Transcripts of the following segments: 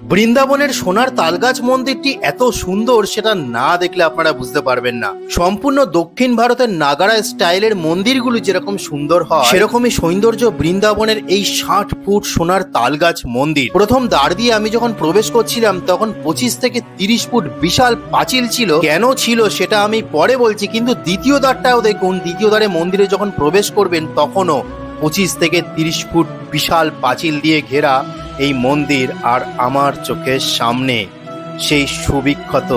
বৃন্দাবনের সোনার তালগাছ মন্দিরটি এত সুন্দর সেটা না দেখলে আপনারা বুঝতে পারবেন না। সম্পূর্ণ দক্ষিণ ভারতের নাগারা স্টাইলের মন্দিরগুলো যেরকম সুন্দর হয় সেরকমই সৌন্দর্য বৃন্দাবনের এই 60 ফুট সোনার তালগাছ মন্দির। প্রথম দ্বার দিয়ে আমি যখন প্রবেশ করছিলাম তখন 25 থেকে 30 ফুট বিশাল পাঁচিল ছিল। কেন ছিল সেটা আমি পরে বলছি, কিন্তু দ্বিতীয় দ্বারটাও দেখুন। দ্বিতীয় দ্বারে মন্দিরে যখন প্রবেশ করবেন তখনও 25 থেকে 30 ফুট বিশাল পাঁচিল দিয়ে ঘেরা এই মন্দির। আর আমার চোখের সামনে সেই সুবিখ্যাত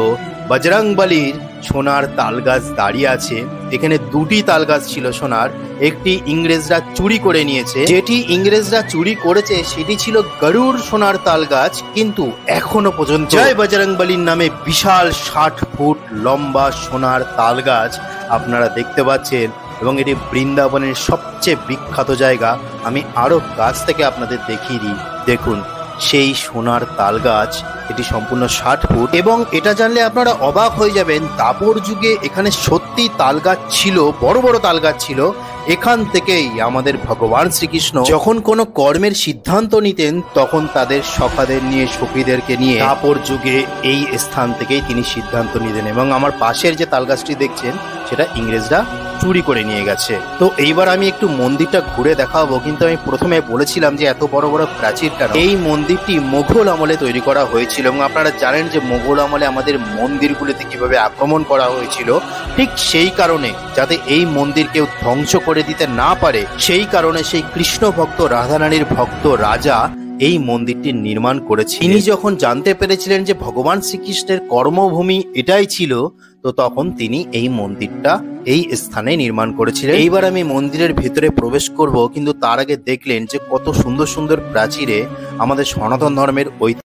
বজরংবলীর সোনার তালগাছ দাঁড়িয়ে আছে। এখানে দুটি তালগাছ ছিল সোনার, একটি ইংরেজরা চুরি করে নিয়েছে। যেটি ইংরেজরা চুরি করেছে সেটি ছিল গরুড় সোনার তালগাছ, কিন্তু এখনো পর্যন্ত জয় বজরংবলীর নামে বিশাল 60 ফুট লম্বা সোনার তালগাছ আপনারা দেখতে পাচ্ছেন। এবং এটি বৃন্দাবনের সবচেয়ে বিখ্যাত জায়গা। আমি আরো কাছ থেকে আপনাদের দেখিয়ে দিই। দেখুন সেই সোনার তালগাছ, এটি সম্পূর্ণ 60 ফুট। এবং এটা জানলে আপনারা অবাক হয়ে যাবেন, দাপর যুগে এখানে সত্যি তালগাছ ছিল, বড় বড় তালগাছ ছিল। এখান থেকেই আমাদের ভগবান শ্রীকৃষ্ণ যখন কোনো কর্মের সিদ্ধান্ত নিতেন তখন তাদের সখাদের নিয়ে, সখীদেরকে নিয়ে দাপর যুগে এই স্থান থেকেই তিনি সিদ্ধান্ত নিতেন। এবং আমার পাশের যে তালগাছটি দেখছেন সেটা ইংরেজরা চুরি করে নিয়ে গেছে। তো এইবার আমি একটু মন্দিরটা ঘুরে দেখাবো, কিন্তু আমি প্রথমে বলেছিলাম যে এত বড় বড় প্রাচীর কেন। এই মন্দিরটি মোগল আমলে তৈরি করা হয়েছিল এবং আপনারা জানেন যে মোগল আমলে আমাদের মন্দিরগুলিতে কিভাবে আক্রমণ করা হয়েছিল। ঠিক সেই কারণে যাতে এই মন্দির কেউ ধ্বংস করে দিতে না পারে, সেই কারণে সেই কৃষ্ণ ভক্ত রাধারানীর ভক্ত রাজা এই মন্দিরটি নির্মাণ করেছে। তিনি যখন জানতে পেরেছিলেন যে ভগবান শ্রীকৃষ্ণের কর্মভূমি এটাই ছিল, তো তখন তিনি এই মন্দিরটা এই স্থানে নির্মাণ করেছিলেন। এইবার আমি মন্দিরের ভেতরে প্রবেশ করব, কিন্তু তার আগে দেখলেন যে কত সুন্দর সুন্দর প্রাচীরে আমাদের সনাতন ধর্মের ঐতিহ্য